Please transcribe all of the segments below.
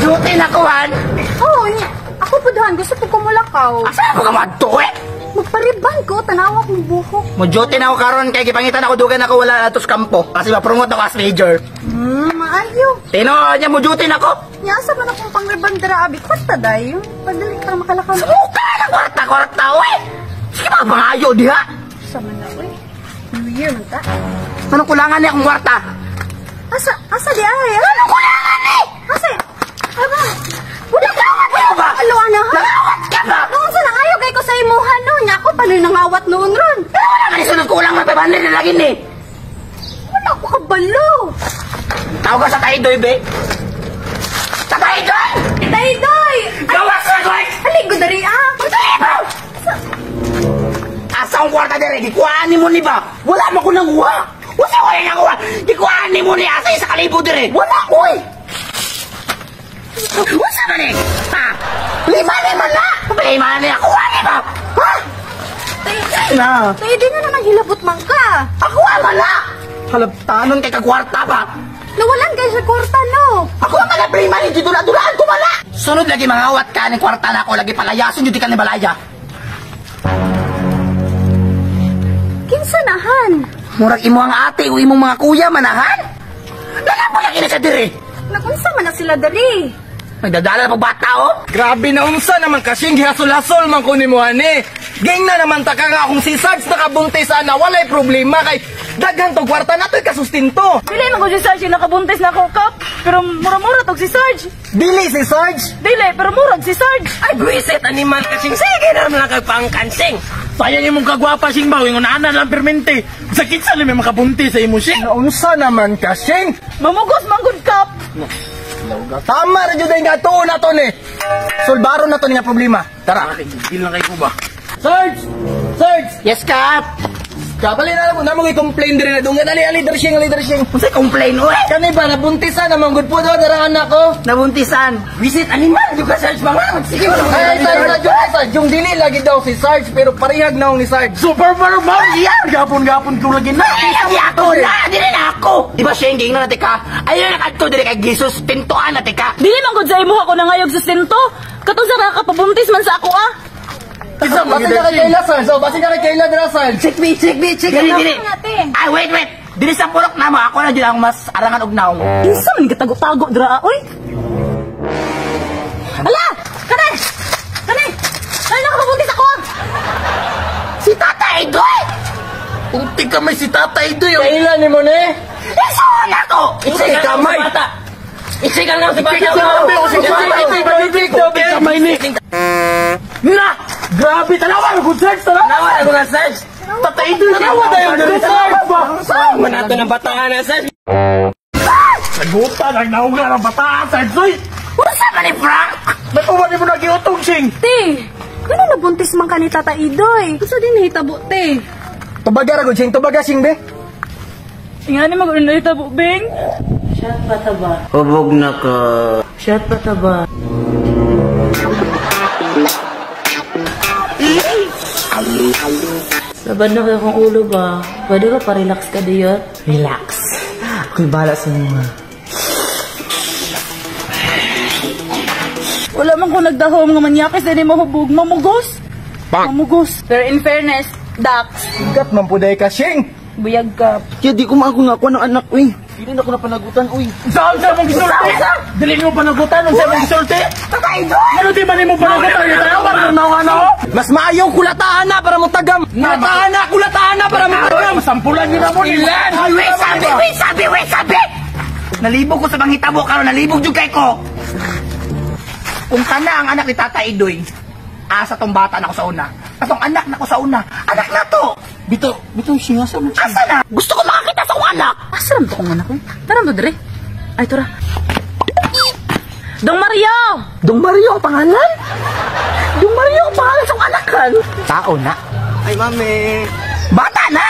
Duty na kuhan. Oo, ako po dahan. Gusto po kumulakaw. Asa ako ka madto eh? Magpariban ko, tanawa kong buhok. Mo-duty na ako karon kay gipangitan ako dugan ako wala atos kampo. Kasi ma-promote ako as major. Maayo. Tino, niya mo-duty na ko. Nyasa man akong pangriban dira abi. Kwarta dayo. Padali para makalakaw. Suka na kwarta eh. Sige mga pangayo diha. Sama na, uy. New Year man ta. Anong kulangan niya akong kwarta? Asa di ay? Anong kulangan ni? Asa? Aba. Nangawat ka ba? Alo, ana. Nangawat ka ba? Noon sa nangayo gay ko sa imuhan no. Nya ako panoy nangawat noon ron. Wala ka ni sunod kulang na 500 na lagi ni. Wala ko kabalo. Tawag ka sa Taydoy, be. Sa Taydoy! Daydoy! Gawas ka, guys! Aligo dari ah. Pagdalibaw! Asa ang kwarta dire? Gikuhaan ni mo ni ba? Wala mo ko nanguha! Wala ko yung nanguha! Gikuhaan ni mo ni asa isa kalibo dire! Wala ko eh! Wasa man eh! Ha? Lima na! Lima na ako ni ba? Ha? Na! Tayo din na naman hilabot man ka. Ako ama na! Halaptanon kay kagwarta ba? Nawalan kayo sa kwarta no. Ako ang mga prima ni dula-dulaan ko mala! Sunod lagi mga awat ka ng kwarta na ako lagi palayasin yung di ka ni balaya. Kinsanahan. Murag imo ang ate o imong mga kuya manahan? Nalapo lagi na sa diri! Nakunsa man na sila dari. May dadala na pag bata oh! Grabe na unsa naman kasing gihasol-hasol man ko ni mo ani. Geng na naman taka nga akong si Sarge nakabuntis ana walay problema kay daghan tong kwarta natoy kasustinto. Dili man ko si Sarge nakabuntis na ako kap. Pero mura-mura tog si Sarge. Dili si Sarge. Dili, pero murag si Sarge. Ay, buwisit, animal kasing sige naman lang kagpangkansing. Sayang yung mong kagwapa sing baw, yung unahan lang permente. Sakit sa may makabunti sa imo sing. Unsa naman kasing? Mamugos manggod kap. Tama ra jud nga tuon nato ni. Sulbaro na to nga problema. Tara. Gigil lang kayo ko ba? Sarge! Sarge! Yes, Kap! Kapali na mo i-complain diri na dungan ali leadership. Kung complain oh eh! Kani ba nabuntisan naman good po do dara anak ko. Nabuntisan! Visit animal, yung ka Sarge mga. Sige mo Ay, Sarge, yung dili lagi daw si Sarge pero parihag na ni Sarge. Super Mario yan! Gapon ko lagi na. Lagi ako na! Dili na ako! Di ba siya yung ging na natin ka? Ayaw na kadto dili kay Jesus pintuan natin ka! Dili man gud sa imo ako nangayog sustento. Katong sa kakapabuntis man sa ako ah. Isa basi na kay Kayla Sarge. So basi na kay Kayla dira Sarge. Check me! Dili! Ay, wait! Dili sa purok na mo, ako na dyan ang mas arangan og naong. Insa man gitago-tago dira oy. Hala! Kanay! Ay nakabuntis ako ah. Si Tata Idoy! Unti ka may si tatay doy. Kayla ni mo ni. Iso na to! Isay kamay. Isay ka lang si bata. Kamay ni. Na! Grabe, tanawa! Good Sarge, tanawa! Ako na Sarge! Tatay doy! Tanawa tayo diri Sarge ba? Sama nato ng bataan na Sarge! Naguta nagnaunga ng bataan Sarge. Oy! Wasa man ni Frank? Ba't umani mo nagiutong sing? Te, kano nabuntis man ka ni Tata Idoy? Gusto din hitabo te. Tubaga ra gud sing tubaga sing be. Ingani mag ulit hitabo beng. Hubog na ka. Shot pa taba. Laban na kayo kong ulo ba? Pwede ka pa-relax ka diyot? Relax. Ako'y bala sa mga. Wala man ko nagdahom nga manyakis din mo hubog. Mamugos. Pero in fairness, Dax, Gat man puday ka sing. buyag ka. Kaya di ko maako nga ako ng anak, uy. Hindi na ako na panagutan, uy. Saan sa mong gisulti? Dili mo panagutan unsa mong gisulti? Tata Idoy! Ano di ba nimo panagutan? Ano? Mas maayaw kulataan na para mo tagam. Kulataan na para mo tagam. Sampulan niyo na mo ilan. Ay, wait, sabi! Nalibog ko sa bangitabo karon, nalibog jud kay ko. Kung kana ang anak ni Tata Idoy, asa tong bata na ko sa una. Atong anak na ko sa una. Anak na to. Bito siya sa mo. Asa na? Gusto ko makakita sa akong anak. Asa ram to kong anak ko? Taram to dire. Ay tura. Dong Mario! Dong Mario ang pangalan? Dong Mario ang pangalan sa akong anak kan? Tao na. Ay, mami. Bata na!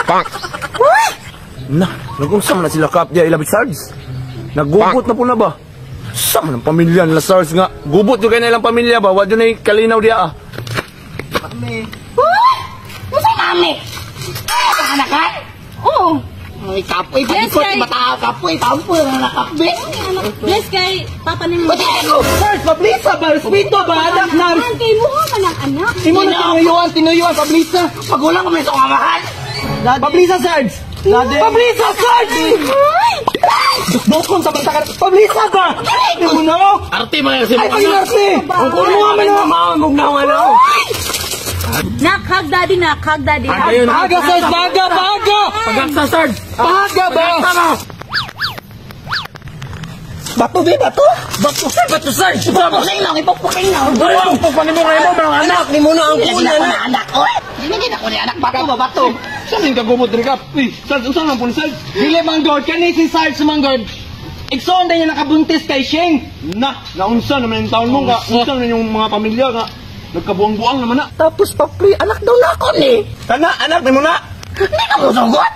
Pang. Uy! Na, nag-usam na sila Kap diya ilabit Sarge. Naggubot na po na ba? Sama ng pamilya nila Sarge nga. Gubot yung kaya nilang pamilya ba? Wadyo na kalinaw diya ah. Uy! Masa mami? Ay, ang anak kan? Oo. Ay, kapoy, Yes, kapoy, kay- bata, kapoy, kapoy, nakakapbe. Bless kay Papa ni mo. Pati ako! Sarge, pablisa ba? Respeto ba? Anak na. Kay mo man ang anak. Imo na tinuyuan, pablisa. Magulang kami sa kamahan. Pablisa, Sarge. Pablisa, Sarge! Bukon sa bata ka. Pablisa ba? Imo na mo. Arte mga kasi Ay, paginarsi! Ang kuno mo man na. Huwag na ano. Nak, hug daddy, nak, hug daddy. Ayun. Baga, Sarge, baga! Pagkaksa, Sarge. Baga ba? Bato, be, bato. Bato, Sarge. Ipapuking lang, ipapuking lang. Ano? Pagpanin mo ngayon mo, mga anak. Ni mo na ang Ilagin kunan. ako na anak, oy. Ilagin ako na anak, bato ba, bato. Saan yung kagumot rin ka? Sarge, usan ang puno, Sarge? Dili, Manggod. Kani si Sarge, Manggod. Iksoon din yung nakabuntis kay Shane. Naunsa naman yung taon mo ka. Unsa naman yung mga pamilya ka. Nagkabuang-buang naman na. Tapos, papri, anak daw na ako ni. Kana, anak, ni mo na. Hindi ka mo sugot.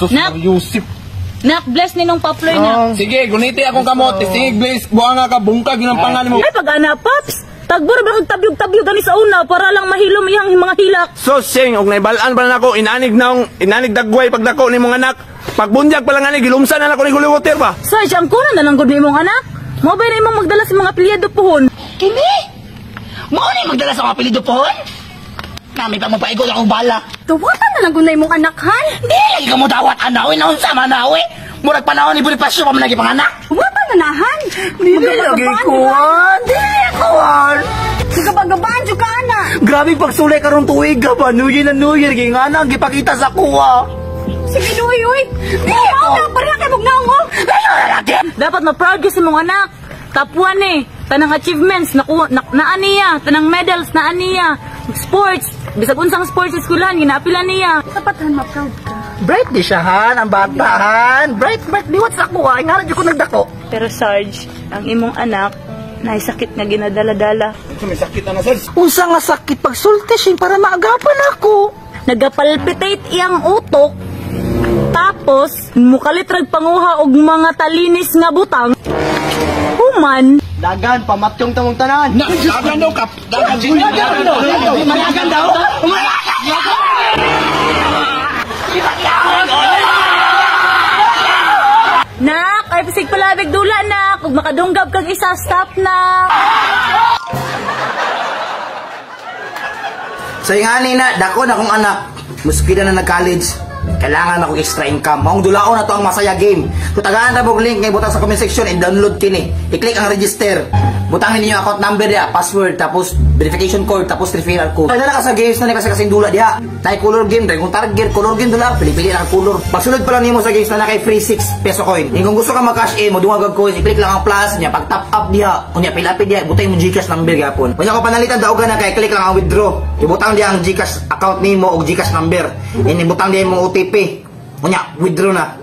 Nak, Yusip. nak, bless ni nung paploy na. Sige, guniti akong kamot. Sige, please. Buang nga ka, bungkag yun ang pangalan mo. Ay, pag-ana, Paps. Tagbor ba kang tabyog-tabyog gani sa una para lang mahilom iyang mga hilak. So, Shane, og naibalaan pa na ako, inanig dagway pagdako ni mong anak. Pagbunjag pa lang ani, gilumsan na ako ni Holy Water ba? Sarge, ang kunan na lang gud ni mong anak. Mo ba na imong magdala sa mga apelyido pohon? Kini? Mao ni magdala sa mga apelido pohon? Kami pa mapaigot akong bala. Tawatan na lang gud na imong anak, han. Di lagi ka mo dawat anawi na unsa manawi. Murag panahon ni Bonifacio pa man lagi panganak. Tawatan na nahan. Dili lagi kuwan. Dili kuwan. Sigabagabaan jud ka ana. Grabe pagsulay karong tuig ka pa. New Year na New Year. Kaya nga na, gipakita sa kuwa. Sige duy uy. Di mo para kay mugnaong ko. Layo na natin. Dapat ma-proud ka sa mong anak. Tapuan eh. Tanang achievements naan niya, tanang medals naan niya. Sports, bisag unsang sports eskwelahan ginaapilan niya. Dapat han ma-proud ka. Bright di siya, Han. Ang batahan. Bright, liwat sa kuwa. Ay nga rin ko nagdako. Pero Sarge, ang imong anak naisakit nga ginadala-dala. May sakit na, Sarge. Unsa nga sakit pagsulti siya para maagapan ako. Nagapalpitate iyang utok. Tapos, mukalitrag panguha og mga talinis nga butang. Human, Dagan, pamatyong tamong tanan. Dagan daw, kap. Dagan. Umayagan daw. nak, ay pisig palabig dula nak. Kung makadunggab kag isa, stop na. Sa ingani na, dako na kong anak. Muski na nag-college. Kailangan ako extra income. Maong dulaon na to ang Masaya Game. Tutagaan na bog link ngay butang sa comment section and download kini. I-click ang register. Butangin niyo account number dia, password, tapos verification code, tapos referral code. Ay na ka sa games na ni kasi kasing dula diha. Nay color game, kung target color game dula, pili-pili lang color. Pagsulod pa lang nimo sa games na kay free 6 peso coin. Kung gusto ka mag-cash in, mo dungag coins, i-click lang ang plus niya, pag top up diha, kunya pila-pili diha, butang mo GCash number gyapon. Kunya ko panalitan daogan na kay click lang ang withdraw. Ibutang diha ang GCash account nimo og GCash number. Ini butang diha imong OTP. Kunya, withdraw na.